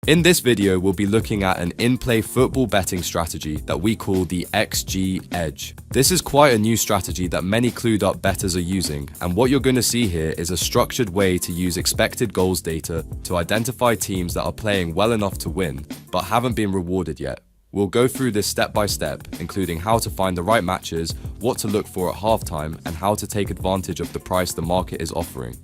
In this video, we'll be looking at an in-play football betting strategy that we call the XG Edge. This is quite a new strategy that many clued up bettors are using, and what you're going to see here is a structured way to use expected goals data to identify teams that are playing well enough to win, but haven't been rewarded yet. We'll go through this step by step, including how to find the right matches, what to look for at halftime, and how to take advantage of the price the market is offering.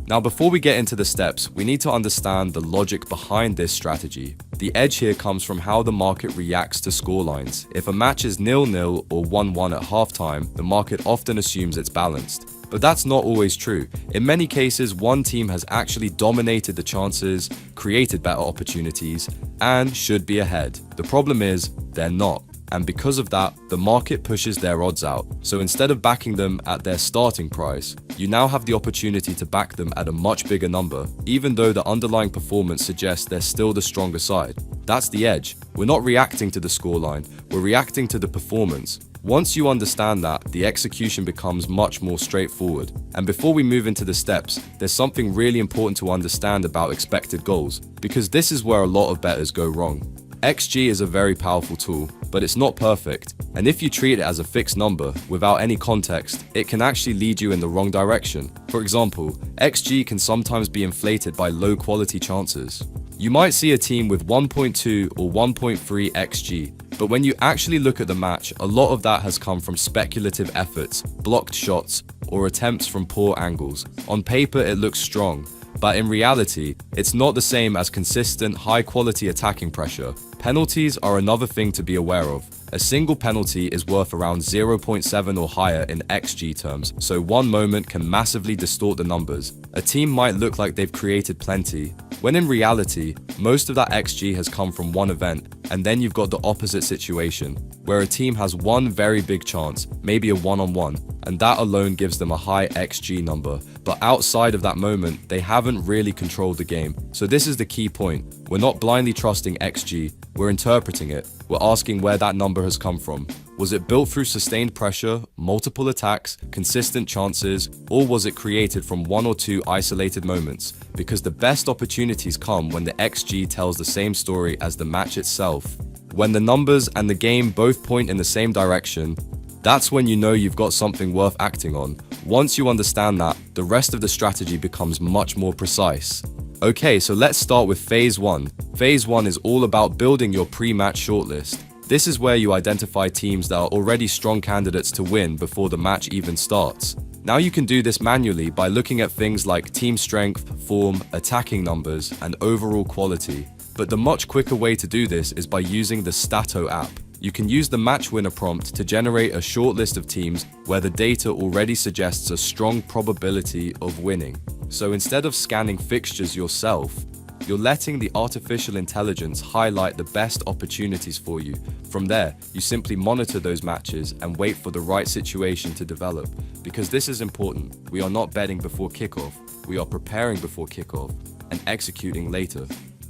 Now, before we get into the steps, we need to understand the logic behind this strategy. The edge here comes from how the market reacts to scorelines. If a match is 0-0 or 1-1 at halftime, the market often assumes it's balanced. But that's not always true. In many cases, one team has actually dominated the chances, created better opportunities, and should be ahead. The problem is, they're not. And because of that, the market pushes their odds out. So instead of backing them at their starting price, you now have the opportunity to back them at a much bigger number, even though the underlying performance suggests they're still the stronger side. That's the edge. We're not reacting to the scoreline, we're reacting to the performance. Once you understand that, the execution becomes much more straightforward. And before we move into the steps, there's something really important to understand about expected goals, because this is where a lot of bettors go wrong. XG is a very powerful tool, but it's not perfect, and if you treat it as a fixed number without any context, it can actually lead you in the wrong direction. For example, XG can sometimes be inflated by low quality chances. You might see a team with 1.2 or 1.3 XG, but when you actually look at the match, a lot of that has come from speculative efforts, blocked shots, or attempts from poor angles. On paper, it looks strong, but in reality, it's not the same as consistent, high-quality attacking pressure. Penalties are another thing to be aware of. A single penalty is worth around 0.7 or higher in XG terms, so one moment can massively distort the numbers. A team might look like they've created plenty, when in reality, most of that XG has come from one event, and then you've got the opposite situation, where a team has one very big chance, maybe a one-on-one, and that alone gives them a high XG number. But outside of that moment, they haven't really controlled the game. So this is the key point. We're not blindly trusting XG, we're interpreting it. We're asking where that number has come from. Was it built through sustained pressure, multiple attacks, consistent chances, or was it created from one or two isolated moments? Because the best opportunities come when the XG tells the same story as the match itself. When the numbers and the game both point in the same direction, that's when you know you've got something worth acting on. Once you understand that, the rest of the strategy becomes much more precise. Okay, so let's start with Phase 1. Phase 1 is all about building your pre-match shortlist. This is where you identify teams that are already strong candidates to win before the match even starts. Now you can do this manually by looking at things like team strength, form, attacking numbers, and overall quality. But the much quicker way to do this is by using the Statto app. You can use the match winner prompt to generate a short list of teams where the data already suggests a strong probability of winning. So instead of scanning fixtures yourself, you're letting the artificial intelligence highlight the best opportunities for you. From there, you simply monitor those matches and wait for the right situation to develop. Because this is important, we are not betting before kickoff, we are preparing before kickoff and executing later.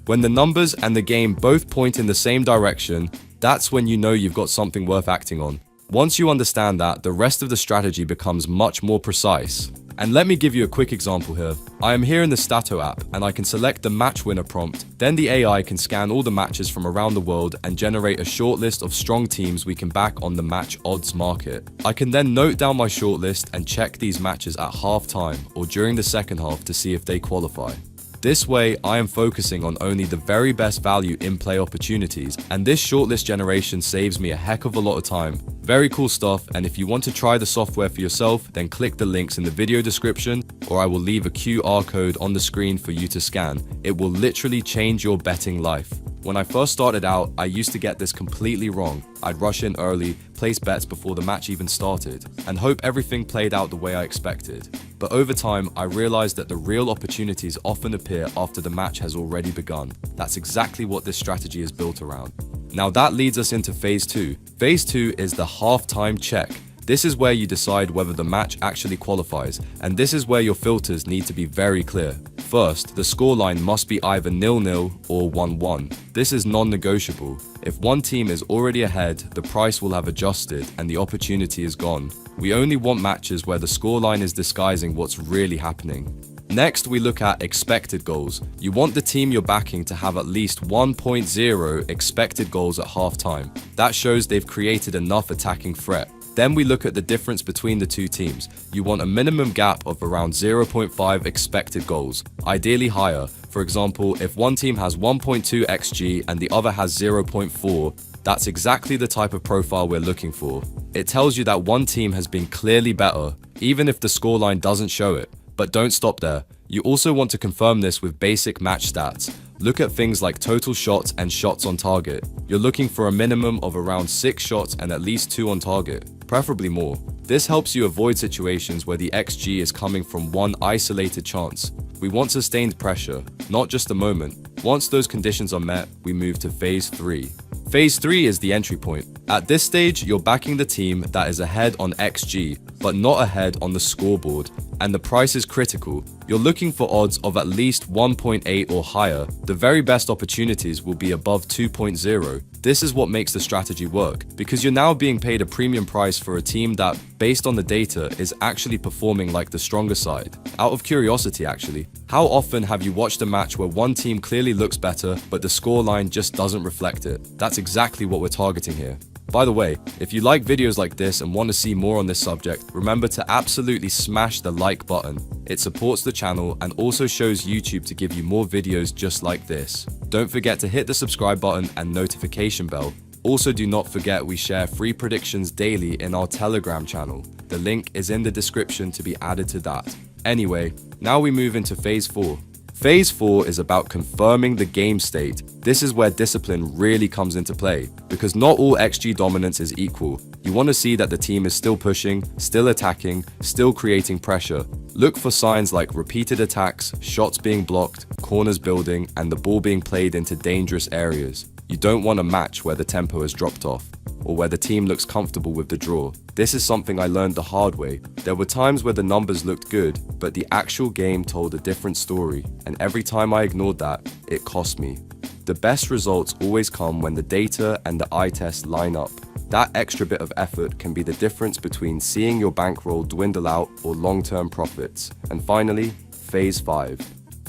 When the numbers and the game both point in the same direction, that's when you know you've got something worth acting on. Once you understand that, the rest of the strategy becomes much more precise. And let me give you a quick example here. I am here in the Statto app and I can select the match winner prompt. Then the AI can scan all the matches from around the world and generate a short list of strong teams we can back on the match odds market. I can then note down my short list and check these matches at halftime or during the second half to see if they qualify. This way, I am focusing on only the very best value in-play opportunities, and this shortlist generation saves me a heck of a lot of time. Very cool stuff, and if you want to try the software for yourself, then click the links in the video description, or I will leave a QR code on the screen for you to scan. It will literally change your betting life. When I first started out, I used to get this completely wrong. I'd rush in early, place bets before the match even started, and hope everything played out the way I expected. But over time, I realized that the real opportunities often appear after the match has already begun. That's exactly what this strategy is built around. Now that leads us into Phase 2. Phase 2 is the halftime check. This is where you decide whether the match actually qualifies, and this is where your filters need to be very clear. First, the scoreline must be either 0-0 or 1-1. This is non-negotiable. If one team is already ahead, the price will have adjusted and the opportunity is gone. We only want matches where the scoreline is disguising what's really happening. Next, we look at expected goals. You want the team you're backing to have at least 1.0 expected goals at halftime. That shows they've created enough attacking threat. Then we look at the difference between the two teams. You want a minimum gap of around 0.5 expected goals, ideally higher. For example, if one team has 1.2 XG and the other has 0.4, that's exactly the type of profile we're looking for. It tells you that one team has been clearly better, even if the scoreline doesn't show it. But don't stop there. You also want to confirm this with basic match stats. Look at things like total shots and shots on target. You're looking for a minimum of around 6 shots and at least 2 on target, preferably more. This helps you avoid situations where the XG is coming from one isolated chance. We want sustained pressure, not just a moment. Once those conditions are met, we move to Phase 3. Phase 3 is the entry point. At this stage, you're backing the team that is ahead on XG, but not ahead on the scoreboard, and the price is critical. You're looking for odds of at least 1.8 or higher. The very best opportunities will be above 2.0. This is what makes the strategy work, because you're now being paid a premium price for a team that, based on the data, is actually performing like the stronger side. Out of curiosity actually, how often have you watched a match where one team clearly looks better, but the scoreline just doesn't reflect it? That's exactly what we're targeting here. By the way, if you like videos like this and want to see more on this subject, remember to absolutely smash the like button. It supports the channel and also shows YouTube to give you more videos just like this. Don't forget to hit the subscribe button and notification bell. Also, do not forget we share free predictions daily in our Telegram channel. The link is in the description to be added to that. Anyway, now we move into Phase 4. Phase 4 is about confirming the game state. This is where discipline really comes into play, because not all XG dominance is equal. You want to see that the team is still pushing, still attacking, still creating pressure. Look for signs like repeated attacks, shots being blocked, corners building, and the ball being played into dangerous areas. You don't want a match where the tempo has dropped off, or where the team looks comfortable with the draw. This is something I learned the hard way. There were times where the numbers looked good, but the actual game told a different story, and every time I ignored that, it cost me. The best results always come when the data and the eye test line up. That extra bit of effort can be the difference between seeing your bankroll dwindle out or long-term profits. And finally, Phase 5.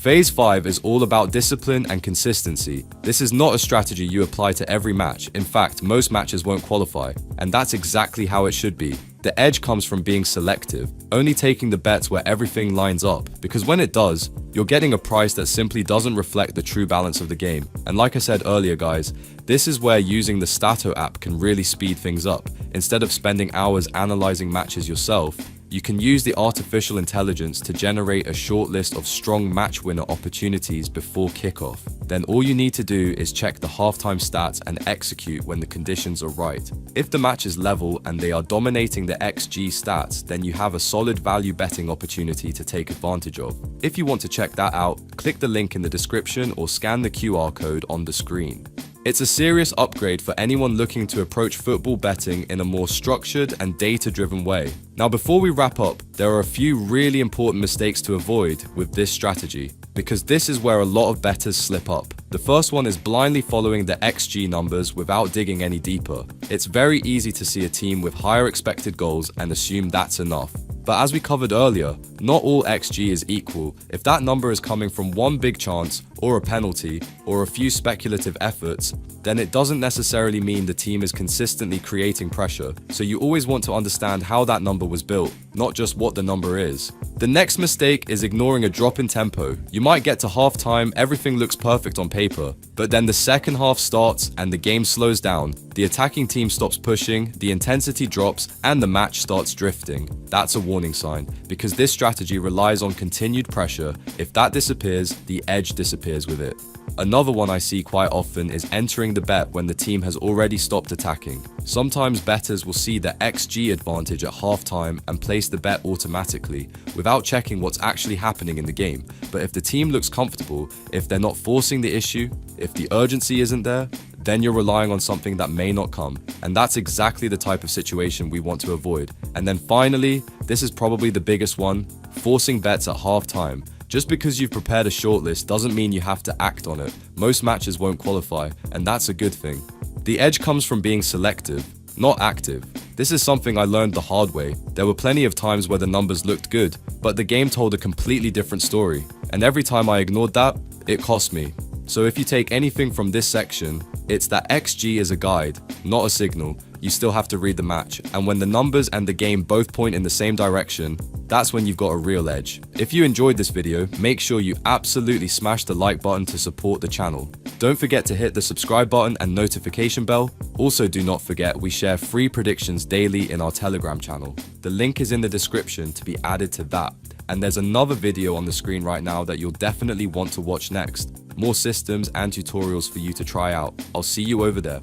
Phase 5 is all about discipline and consistency. This is not a strategy you apply to every match. In fact, most matches won't qualify, and that's exactly how it should be. The edge comes from being selective, only taking the bets where everything lines up, because when it does, you're getting a price that simply doesn't reflect the true balance of the game. And like I said earlier guys, this is where using the Statto app can really speed things up. Instead of spending hours analyzing matches yourself, you can use the artificial intelligence to generate a short list of strong match winner opportunities before kickoff. Then all you need to do is check the halftime stats and execute when the conditions are right. If the match is level and they are dominating the XG stats, then you have a solid value betting opportunity to take advantage of. If you want to check that out, click the link in the description or scan the QR code on the screen. It's a serious upgrade for anyone looking to approach football betting in a more structured and data-driven way. Now before we wrap up, there are a few really important mistakes to avoid with this strategy, because this is where a lot of bettors slip up. The first one is blindly following the XG numbers without digging any deeper. It's very easy to see a team with higher expected goals and assume that's enough. But as we covered earlier, not all XG is equal. If that number is coming from one big chance, or a penalty, or a few speculative efforts, then it doesn't necessarily mean the team is consistently creating pressure. So you always want to understand how that number was built, not just what the number is. The next mistake is ignoring a drop in tempo. You might get to halftime, everything looks perfect on paper, but then the second half starts and the game slows down. The attacking team stops pushing, the intensity drops, and the match starts drifting. That's a warning sign, because this strategy relies on continued pressure. If that disappears, the edge disappears with it. Another one I see quite often is entering the bet when the team has already stopped attacking. Sometimes bettors will see the XG advantage at halftime and place the bet automatically, without checking what's actually happening in the game. But if the team looks comfortable, if they're not forcing the issue, if the urgency isn't there, then you're relying on something that may not come. And that's exactly the type of situation we want to avoid. And then finally, this is probably the biggest one, forcing bets at halftime. Just because you've prepared a shortlist doesn't mean you have to act on it. Most matches won't qualify, and that's a good thing. The edge comes from being selective, not active. This is something I learned the hard way. There were plenty of times where the numbers looked good, but the game told a completely different story. And every time I ignored that, it cost me. So if you take anything from this section, it's that XG is a guide, not a signal. You still have to read the match, and when the numbers and the game both point in the same direction, that's when you've got a real edge. If you enjoyed this video, make sure you absolutely smash the like button to support the channel. Don't forget to hit the subscribe button and notification bell. Also, do not forget we share free predictions daily in our Telegram channel. The link is in the description to be added to that. And there's another video on the screen right now that you'll definitely want to watch next. More systems and tutorials for you to try out. I'll see you over there.